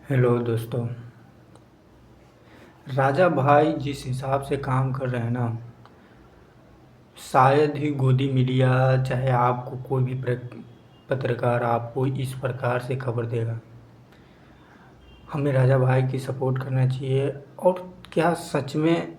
Hello दोस्तों। राजा भाई जिस हिसाब से काम कर रहे हैं ना, शायद ही गोदी मीडिया चाहे आपको कोई भी पत्रकार आपको इस प्रकार से खबर देगा। हमें राजा भाई की सपोर्ट करना चाहिए। और क्या सच में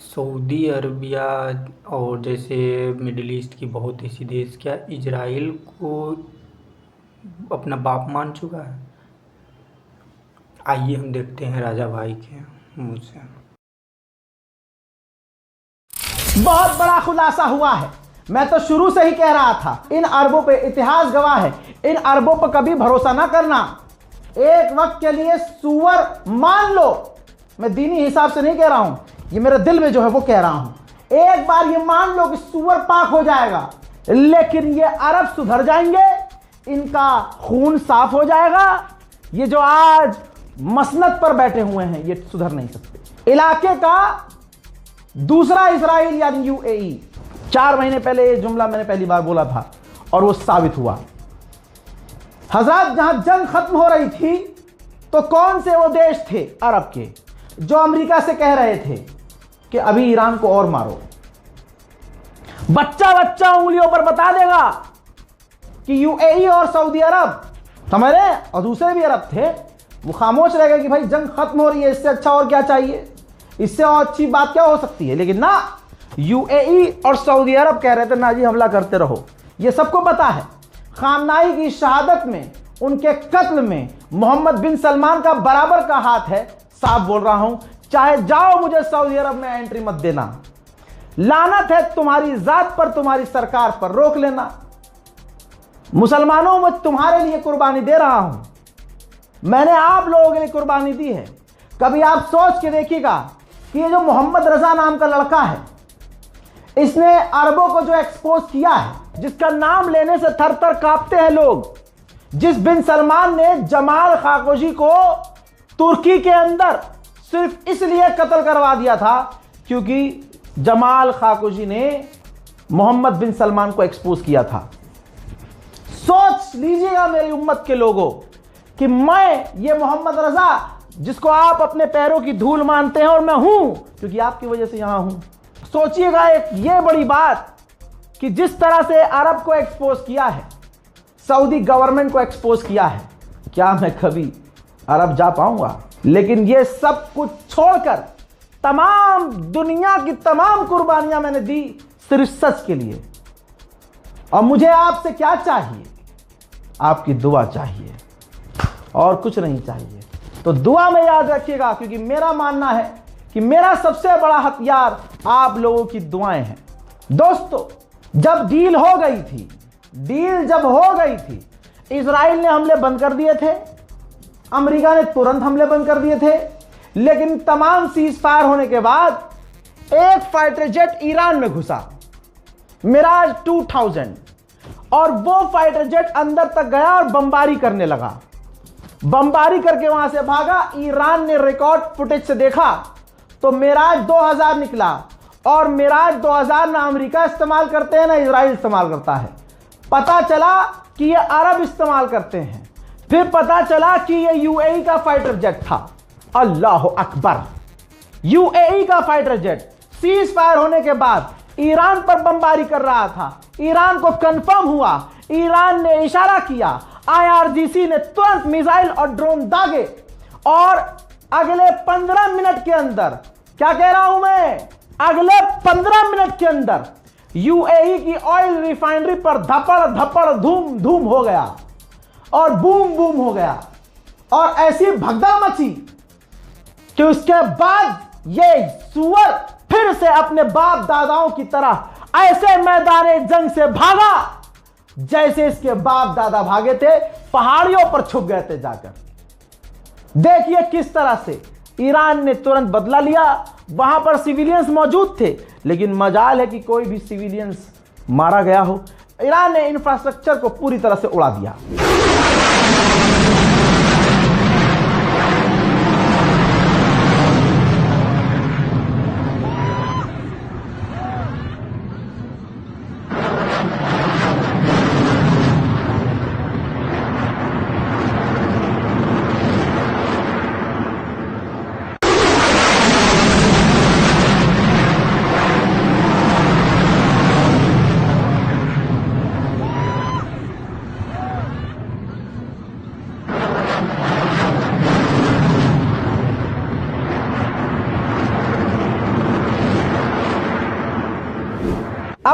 सऊदी अरबिया और जैसे मिडिल ईस्ट की बहुत ऐसी देश क्या इजराइल को अपना बाप मान चुका है? आइए हम देखते हैं राजा भाई के मुँह से। बहुत बड़ा खुलासा हुआ है। मैं तो शुरू से ही कह रहा था, इन अरबों पे इतिहास गवाह है, इन अरबों पर कभी भरोसा ना करना। एक वक्त के लिए सुअर मान लो, मैं दीनी हिसाब से नहीं कह रहा हूं, ये मेरे दिल में जो है वो कह रहा हूं। एक बार ये मान लो कि सुअर पाक हो जाएगा, लेकिन ये अरब सुधर जाएंगे, इनका खून साफ हो जाएगा। ये जो आज मसनद पर बैठे हुए हैं ये सुधर नहीं सकते। इलाके का दूसरा इजराइल यानी यूएई, 4 महीने पहले ये जुमला मैंने पहली बार बोला था और वो साबित हुआ। हजरत जहां जंग खत्म हो रही थी तो कौन से वो देश थे अरब के जो अमेरिका से कह रहे थे कि अभी ईरान को और मारो। बच्चा बच्चा उंगलियों पर बता देगा कि यूएई और सऊदी अरब समझ रहे हैं, और दूसरे भी अरब थे, वो खामोश रहेगा कि भाई जंग खत्म हो रही है, इससे अच्छा और क्या चाहिए, इससे और अच्छी बात क्या हो सकती है। लेकिन ना, यूएई और सऊदी अरब कह रहे थे ना जी हमला करते रहो। ये सबको पता है खामनाई की शहादत में, उनके कत्ल में मोहम्मद बिन सलमान का बराबर का हाथ है। साफ बोल रहा हूं, चाहे जाओ मुझे सऊदी अरब में एंट्री मत देना। लानत है तुम्हारी जात पर, तुम्हारी सरकार पर, रोक लेना। मुसलमानों में तुम्हारे लिए कुर्बानी दे रहा हूं, मैंने आप लोगों के लिए कुर्बानी दी है। कभी आप सोच के देखिएगा कि ये जो मोहम्मद रजा नाम का लड़का है, इसने अरबों को जो एक्सपोज किया है, जिसका नाम लेने से थर थर कांपते हैं लोग, जिस बिन सलमान ने जमाल खाशोगी को तुर्की के अंदर सिर्फ इसलिए कत्ल करवा दिया था क्योंकि जमाल खाशोगी ने मोहम्मद बिन सलमान को एक्सपोज किया था। सोच लीजिएगा मेरी उम्मत के लोगों कि मैं ये मोहम्मद रजा, जिसको आप अपने पैरों की धूल मानते हैं, और मैं हूं क्योंकि आपकी वजह से यहां हूं। सोचिएगा एक ये बड़ी बात कि जिस तरह से अरब को एक्सपोज किया है, सऊदी गवर्नमेंट को एक्सपोज किया है, क्या मैं कभी अरब जा पाऊंगा? लेकिन ये सब कुछ छोड़कर तमाम दुनिया की तमाम कुर्बानियां मैंने दी सिर्फ सच के लिए। और मुझे आपसे क्या चाहिए? आपकी दुआ चाहिए और कुछ नहीं चाहिए। तो दुआ में याद रखिएगा, क्योंकि मेरा मानना है कि मेरा सबसे बड़ा हथियार आप लोगों की दुआएं हैं। दोस्तों, जब डील हो गई थी, इजराइल ने हमले बंद कर दिए थे, अमेरिका ने तुरंत हमले बंद कर दिए थे, लेकिन तमाम सीज फायर होने के बाद एक फाइटर जेट ईरान में घुसा, मिराज 2000, और वो फाइटर जेट अंदर तक गया और बमबारी करने लगा। बमबारी करके वहां से भागा। ईरान ने रिकॉर्ड फुटेज से देखा तो मिराज 2000 निकला, और मिराज 2000 ना अमेरिका इस्तेमाल करते हैं ना इजराइल इस्तेमाल करता है। पता चला कि ये अरब इस्तेमाल करते हैं। फिर पता चला कि ये यूएई का फाइटर जेट था। अल्लाह अकबर, यूएई का फाइटर जेट सीज फायर होने के बाद ईरान पर बमबारी कर रहा था। ईरान को कंफर्म हुआ, ईरान ने इशारा किया, आईआरजीसी ने तुरंत मिसाइल और ड्रोन दागे, और अगले 15 मिनट के अंदर, क्या कह रहा हूं मैं, अगले 15 मिनट के अंदर यूएई की ऑयल रिफाइनरी पर धपड़ धपड़ धूम धूम हो गया और बूम बूम हो गया, और ऐसी भगदड़ मची कि उसके बाद ये सुअर फिर से अपने बाप दादाओं की तरह ऐसे मैदाने जंग से भागा जैसे इसके बाप दादा भागे थे, पहाड़ियों पर छुप गए थे जाकर। देखिए किस तरह से ईरान ने तुरंत बदला लिया। वहां पर सिविलियंस मौजूद थे, लेकिन मजाल है कि कोई भी सिविलियंस मारा गया हो। ईरान ने इंफ्रास्ट्रक्चर को पूरी तरह से उड़ा दिया।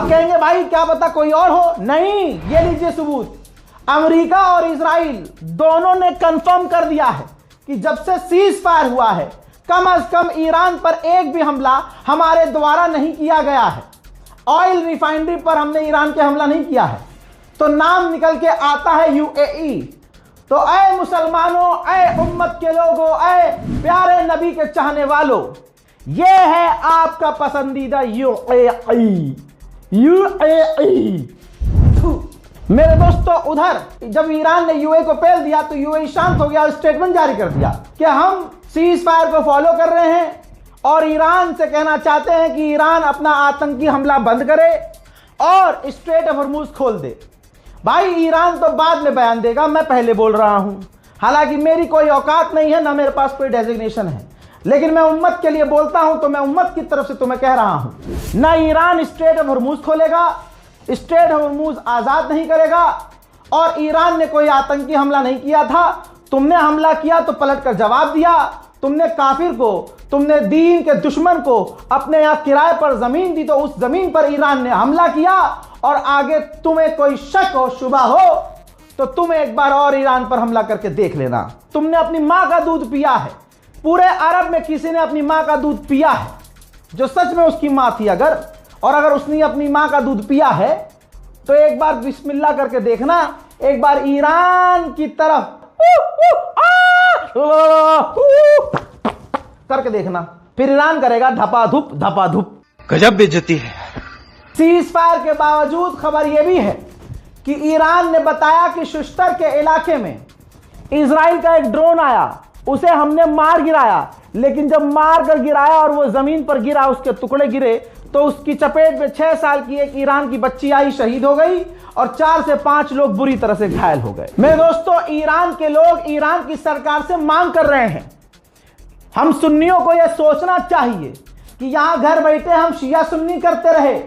आप कहेंगे भाई क्या पता कोई और हो, नहीं, ये लीजिए सबूत। अमेरिका और इजराइल दोनों ने कंफर्म कर दिया है कि जब से सीज फायर हुआ है कम से कम ईरान पर एक भी हमला हमारे द्वारा नहीं किया गया है। ऑयल रिफाइनरी पर हमने ईरान के हमला नहीं किया है, तो नाम निकल के आता है यूएई। तो ऐ मुसलमानों, ऐ उम्मत के लोगों, ऐ प्यारे नबी के चाहने वालों, ये है आपका पसंदीदा यूएई। मेरे दोस्तों, उधर जब ईरान ने यूएई को पेल दिया तो यूएई शांत हो गया और स्टेटमेंट जारी कर दिया कि हम सीज फायर को फॉलो कर रहे हैं और ईरान से कहना चाहते हैं कि ईरान अपना आतंकी हमला बंद करे और स्ट्रेट ऑफ हॉर्मुज खोल दे। भाई ईरान तो बाद में बयान देगा, मैं पहले बोल रहा हूं। हालांकि मेरी कोई औकात नहीं है, ना मेरे पास कोई डेजिग्नेशन है, लेकिन मैं उम्मत के लिए बोलता हूं, तो मैं उम्मत की तरफ से तुम्हें कह रहा हूं, ना ईरान स्ट्रेट ऑफ हॉर्मुज खोलेगा, स्ट्रेट ऑफ हॉर्मुज आजाद नहीं करेगा। और ईरान ने कोई आतंकी हमला नहीं किया था, तुमने हमला किया तो पलट कर जवाब दिया। तुमने काफिर को, तुमने दीन के दुश्मन को अपने यहां किराए पर जमीन दी, तो उस जमीन पर ईरान ने हमला किया। और आगे तुम्हें कोई शक हो, शुबा हो, तो तुम एक बार और ईरान पर हमला करके देख लेना। तुमने अपनी मां का दूध पिया है, पूरे अरब में किसी ने अपनी मां का दूध पिया है जो सच में उसकी मां थी अगर उसने अपनी मां का दूध पिया है तो एक बार बिस्मिल्लाह करके देखना, एक बार ईरान की तरफ करके देखना, फिर ईरान करेगा धपाधुप धपाधुप। गजब बेइज्जती है। सीज फायर के बावजूद खबर यह भी है कि ईरान ने बताया कि शुश्तर के इलाके में इजराइल का एक ड्रोन आया, उसे हमने मार गिराया, लेकिन जब मार कर गिराया और वो जमीन पर गिरा, उसके टुकड़े गिरे, तो उसकी चपेट में 6 साल की एक ईरान की बच्ची आई, शहीद हो गई और 4 से 5 लोग बुरी तरह से घायल हो गए। मेरे दोस्तों, ईरान के लोग ईरान की सरकार से मांग कर रहे हैं, हम सुन्नियों को यह सोचना चाहिए कि यहां घर बैठे हम शिया सुन्नी करते रहे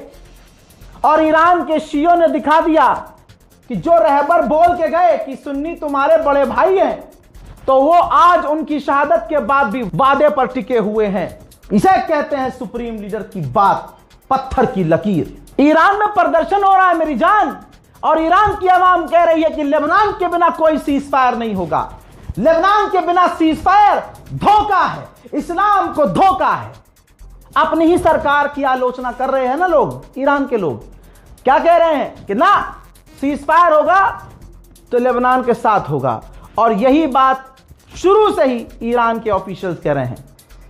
और ईरान के शियों ने दिखा दिया कि जो रहबर बोल के गए कि सुन्नी तुम्हारे बड़े भाई हैं, तो वो आज उनकी शहादत के बाद भी वादे पर टिके हुए हैं। इसे कहते हैं सुप्रीम लीडर की बात, पत्थर की लकीर। ईरान में प्रदर्शन हो रहा है मेरी जान, और ईरान की आवाम कह रही है कि लेबनान के बिना कोई सीज फायर नहीं होगा। लेबनान के बिना सीज फायर धोखा है, इस्लाम को धोखा है। अपनी ही सरकार की आलोचना कर रहे हैं ना लोग, ईरान के लोग क्या कह रहे हैं कि ना सीज फायर होगा तो लेबनान के साथ होगा, और यही बात शुरू से ही ईरान के ऑफिशियल्स कह रहे हैं,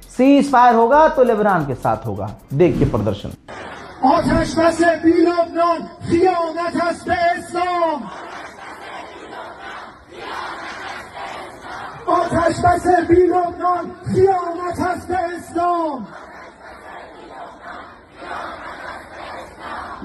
सीज फायर होगा तो लेबनान के साथ होगा। देखिए प्रदर्शन।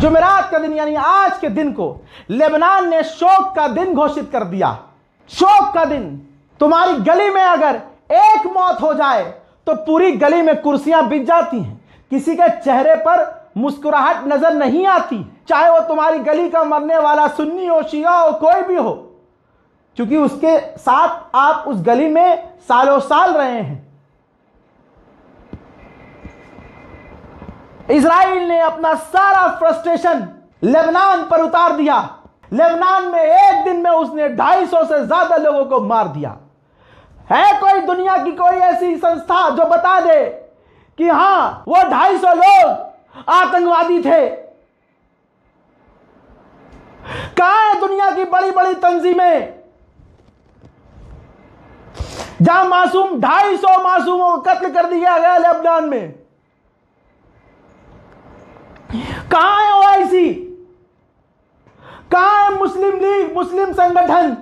जुमेरात का दिन यानी आज के दिन को लेबनान ने शोक का दिन घोषित कर दिया। शोक का दिन। तुम्हारी गली में अगर एक मौत हो जाए तो पूरी गली में कुर्सियां बिक जाती हैं, किसी के चेहरे पर मुस्कुराहट नजर नहीं आती, चाहे वो तुम्हारी गली का मरने वाला सुन्नी हो, शिया हो, कोई भी हो, क्योंकि उसके साथ आप उस गली में सालों साल रहे हैं। इजराइल ने अपना सारा फ्रस्ट्रेशन लेबनान पर उतार दिया। लेबनान में एक दिन में उसने 250 से ज्यादा लोगों को मार दिया। है कोई दुनिया की कोई ऐसी संस्था जो बता दे कि हां वो 250 लोग आतंकवादी थे? कहां है दुनिया की बड़ी बड़ी तंजीमें जहां 250 मासूमों को कत्ल कर दिया गया लेबनान में? कहां है ओआईसी? कहां है मुस्लिम लीग, मुस्लिम संगठन?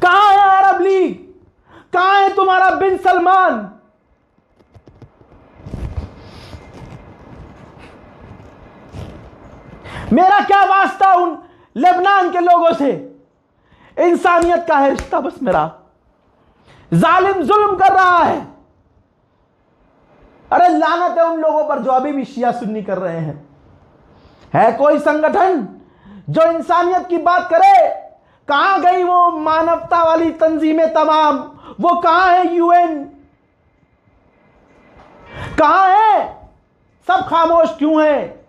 कहां है अरब लीग? कहां है तुम्हारा बिन सलमान? मेरा क्या वास्ता उन लेबनान के लोगों से? इंसानियत का है रिश्ता बस मेरा। जालिम जुल्म कर रहा है। अरे लानत है उन लोगों पर जो अभी भी शिया सुन्नी कर रहे हैं। है कोई संगठन जो इंसानियत की बात करे? कहां गई वो मानवता वाली तंजीमें तमाम? वो कहां है यूएन? कहां है? सब खामोश क्यों है?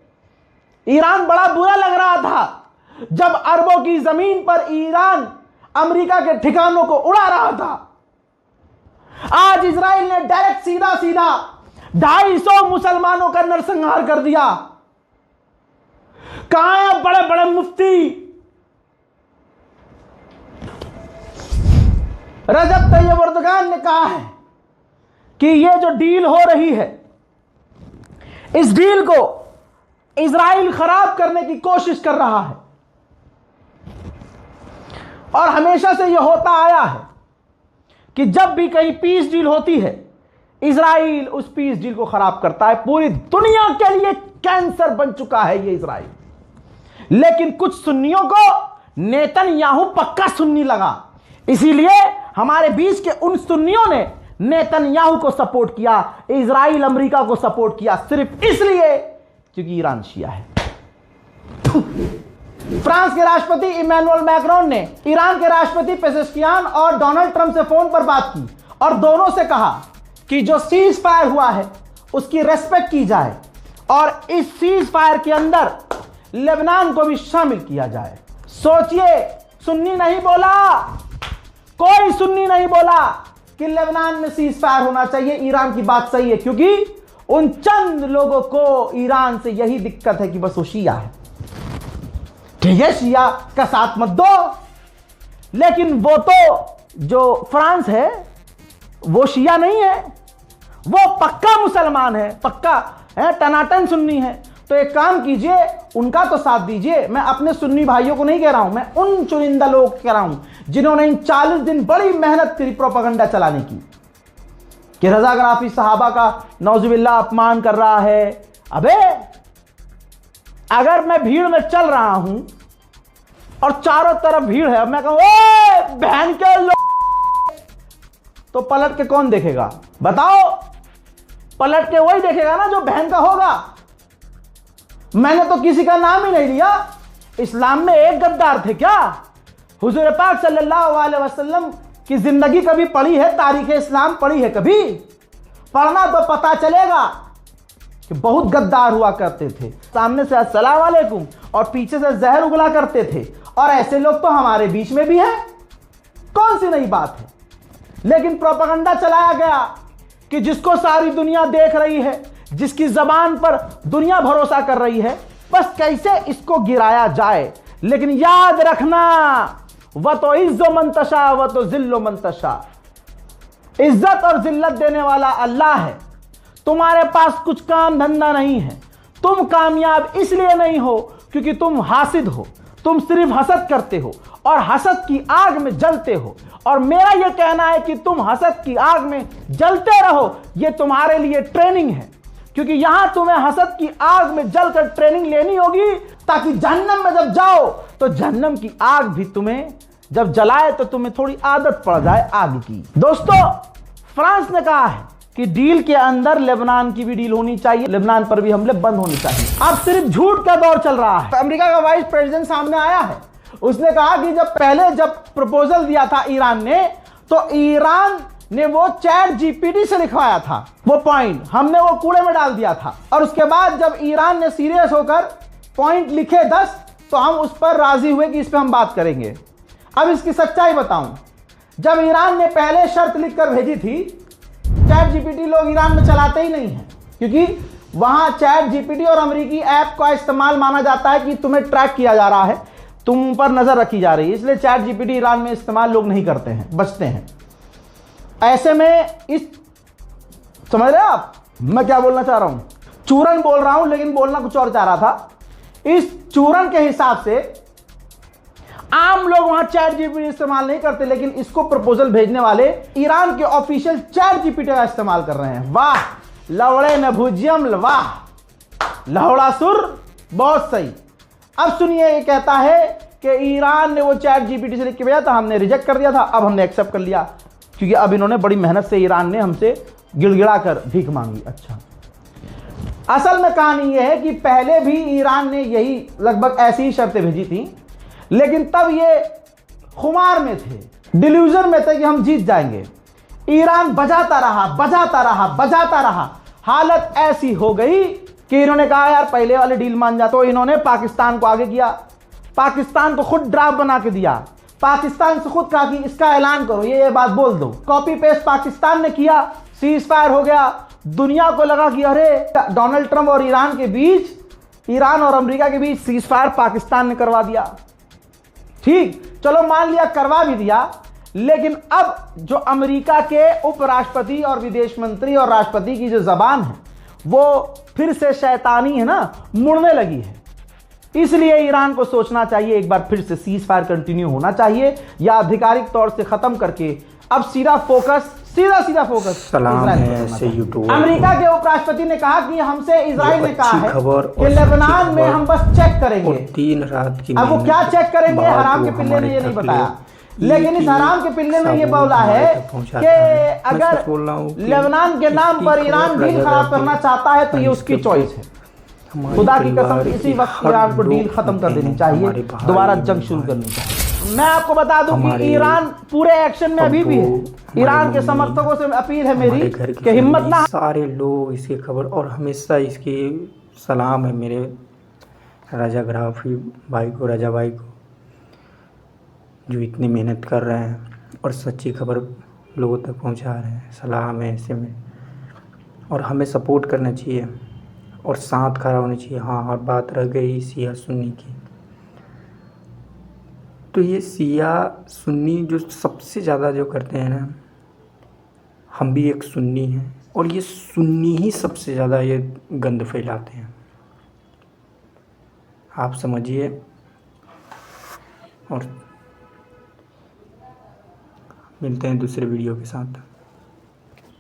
ईरान बड़ा बुरा लग रहा था जब अरबों की जमीन पर ईरान अमेरिका के ठिकानों को उड़ा रहा था। आज इजराइल ने डायरेक्ट सीधा सीधा 250 मुसलमानों का नरसंहार कर दिया। कहां है बड़े बड़े मुफ्ती? रजब तैयब एर्दोगान ने कहा है कि ये जो डील हो रही है, इस डील को इजराइल खराब करने की कोशिश कर रहा है और हमेशा से यह होता आया है कि जब भी कहीं पीस डील होती है, इजराइल उस पीस डील को खराब करता है। पूरी दुनिया के लिए कैंसर बन चुका है ये इजराइल। लेकिन कुछ सुन्नियों को नेतन्याहू पक्का सुन्नी लगा, इसीलिए हमारे बीच के उन सुन्नियों ने नेतन्याहू को सपोर्ट किया, इजराइल अमेरिका को सपोर्ट किया, सिर्फ इसलिए क्योंकि ईरान शिया है। फ्रांस के राष्ट्रपति इमैनुअल मैक्रोन ने ईरान के राष्ट्रपति पेजेश्कियान और डोनाल्ड ट्रंप से फोन पर बात की और दोनों से कहा कि जो सीज फायर हुआ है उसकी रेस्पेक्ट की जाए और इस सीज फायर के अंदर लेबनान को भी शामिल किया जाए। सोचिए, सुन्नी नहीं बोला, कोई सुन्नी नहीं बोला कि लेबनान में सीज फायर होना चाहिए। ईरान की बात सही है क्योंकि उन चंद लोगों को ईरान से यही दिक्कत है कि बस वो शिया है। ठीक है, शिया का साथ मत दो, लेकिन वो तो जो फ्रांस है वो शिया नहीं है, वो पक्का मुसलमान है, पक्का है, टनाटन सुन्नी है। तो एक काम कीजिए, उनका तो साथ दीजिए। मैं अपने सुन्नी भाइयों को नहीं कह रहा हूं, मैं उन चुनिंदा लोगों को कह रहा हूं जिन्होंने इन 40 दिन बड़ी मेहनत करी प्रोपेगेंडा चलाने की कि रजा गराफी सहाबा का नौजुबिल्लाह अपमान कर रहा है। अबे अगर मैं भीड़ में चल रहा हूं और चारों तरफ भीड़ है, मैं कहूं ए बहन के लोग, तो पलट के कौन देखेगा? बताओ, पलट के वही देखेगा ना जो बहन का होगा। मैंने तो किसी का नाम ही नहीं लिया। इस्लाम में एक गद्दार थे क्या? हुजूर पाक सल्लल्लाहु अलैहि वसल्लम की जिंदगी कभी पढ़ी है? तारीख इस्लाम पढ़ी है कभी? पढ़ना तो पता चलेगा कि बहुत गद्दार हुआ करते थे। सामने से अस्सलाम वालेकुम और पीछे से जहर उगला करते थे, और ऐसे लोग तो हमारे बीच में भी हैं। कौन सी नई बात है? लेकिन प्रोपेगेंडा चलाया गया कि जिसको सारी दुनिया देख रही है, जिसकी जबान पर दुनिया भरोसा कर रही है, बस कैसे इसको गिराया जाए। लेकिन याद रखना, वह तो इज्जो मंतशा वह तो जिल्लो मंतशा, इज्जत और जिल्लत देने वाला अल्लाह है। तुम्हारे पास कुछ काम धंधा नहीं है, तुम कामयाब इसलिए नहीं हो क्योंकि तुम हासिद हो, तुम सिर्फ हसद करते हो और हसद की आग में जलते हो। और मेरा यह कहना है कि तुम हसद की आग में जलते रहो, यह तुम्हारे लिए ट्रेनिंग है, क्योंकि यहां तुम्हें हसद की आग में जलकर ट्रेनिंग लेनी होगी, ताकि जहन्नम में जब जाओ तो जहन्नम की आग भी तुम्हें जब जलाए तो तुम्हें थोड़ी आदत पड़ जाए आग की। दोस्तों, फ्रांस ने कहा है कि डील के अंदर लेबनान की भी डील होनी चाहिए, लेबनान पर भी हमले बंद होनी चाहिए। अब सिर्फ झूठ का दौर चल रहा है। अमेरिका का वाइस प्रेसिडेंट सामने आया है, उसने कहा कि जब प्रपोजल दिया था ईरान ने, तो ईरान ने वो चैट जीपीटी से लिखवाया था, वो पॉइंट हमने वो कूड़े में डाल दिया था। और उसके बाद जब ईरान ने सीरियस होकर पॉइंट लिखे 10, तो हम उस पर राजी हुए कि इस पर हम बात करेंगे। अब इसकी सच्चाई बताऊं, जब ईरान ने पहले शर्त लिखकर भेजी थी, चैट जीपीटी लोग ईरान में चलाते ही नहीं हैं, क्योंकि वहां चैट जीपीटी और अमेरिकी ऐप का इस्तेमाल माना जाता है कि तुम्हें ट्रैक किया जा रहा है, तुम पर नजर रखी जा रही है, इसलिए चैट जीपीटी ईरान में इस्तेमाल लोग नहीं करते हैं, बचते हैं। ऐसे में इस समझ रहे आप मैं क्या बोलना चाह रहा हूं? चूरन बोल रहा हूं, लेकिन बोलना कुछ और चाह रहा था। इस चूरन के हिसाब से आम लोग वहां चैट जीपीटी इस्तेमाल नहीं करते, लेकिन इसको प्रपोजल भेजने वाले ईरान के ऑफिशियल चैट जीपीटी का इस्तेमाल कर रहे हैं। वाह लवड़े न भुजियम, वाह लहौड़ा सुर, बहुत सही। अब सुनिए, ये कहता है कि ईरान ने वो चैट जीपीटी से लिख के भेजा था, हमने रिजेक्ट कर दिया था, अब हमने एक्सेप्ट कर लिया, क्योंकि अब इन्होंने बड़ी मेहनत से ईरान ने हमसे गिड़गिड़ा कर भीख मांगी। अच्छा, असल में कहानी यह है कि पहले भी ईरान ने यही लगभग ऐसी ही शर्तें भेजी थी, लेकिन तब ये खुमार में थे, डिल्यूजन में थे कि हम जीत जाएंगे। ईरान बजाता रहा बजाता रहा बजाता रहा, हालत ऐसी हो गई कि इन्होंने कहा यार पहले वाले डील मान जा। तो इन्होंने पाकिस्तान को आगे किया, पाकिस्तान को खुद ड्राफ्ट बना के दिया, पाकिस्तान से खुद कहा कि इसका ऐलान करो, ये बात बोल दो। कॉपी पेस्ट पाकिस्तान ने किया, सीज फायर हो गया। दुनिया को लगा कि अरे डोनाल्ड ट्रंप और ईरान के बीच, ईरान और अमेरिका के बीच सीज फायर पाकिस्तान ने करवा दिया। ठीक, चलो मान लिया करवा भी दिया, लेकिन अब जो अमेरिका के उपराष्ट्रपति और विदेश मंत्री और राष्ट्रपति की जो जबान है वो फिर से शैतानी है ना, मुड़ने लगी है। इसलिए ईरान को सोचना चाहिए एक बार फिर से सीज फायर कंटिन्यू होना चाहिए या आधिकारिक तौर से खत्म करके अब सीधा फोकस सलाम है ऐसे यूट्यूब। अमेरिका के उपराष्ट्रपति ने कहा कि हमसे इजराइल ने कहा है खबर कि लेबनान में हम बस चेक करेंगे। 3 रात की अब वो क्या चेक करेंगे, हराम के पिल्ले ने ये नहीं बताया, लेकिन इस हराम के पिल्ले ने ये बोला है कि अगर लेबनान के नाम पर ईरान डील खराब करना चाहता है तो ये उसकी चॉइस है। खुदा की कसम इसी वक्त ईरान को डील खत्म कर देनी चाहिए, दोबारा जंग शुरू करनी चाहिए। मैं आपको बता दूं कि ईरान पूरे एक्शन में अभी भी है। ईरान के समर्थकों से अपील है मेरी कि हिम्मत ना, सारे लोग इसकी खबर और हमेशा इसकी सलाम है मेरे राजा ग्राफी भाई को, राजा भाई को, जो इतनी मेहनत कर रहे हैं और सच्ची खबर लोगों तक पहुंचा रहे हैं। सलाम है ऐसे में, और हमें सपोर्ट करना चाहिए और साथ खड़ा होना चाहिए। हाँ, और बात रह गई शिया सुन्नी की, तो ये शिया सुन्नी जो सबसे ज़्यादा जो करते हैं ना, हम भी एक सुन्नी हैं और ये सुन्नी ही सबसे ज़्यादा ये गंद फैलाते हैं, आप समझिए। और मिलते हैं दूसरे वीडियो के साथ।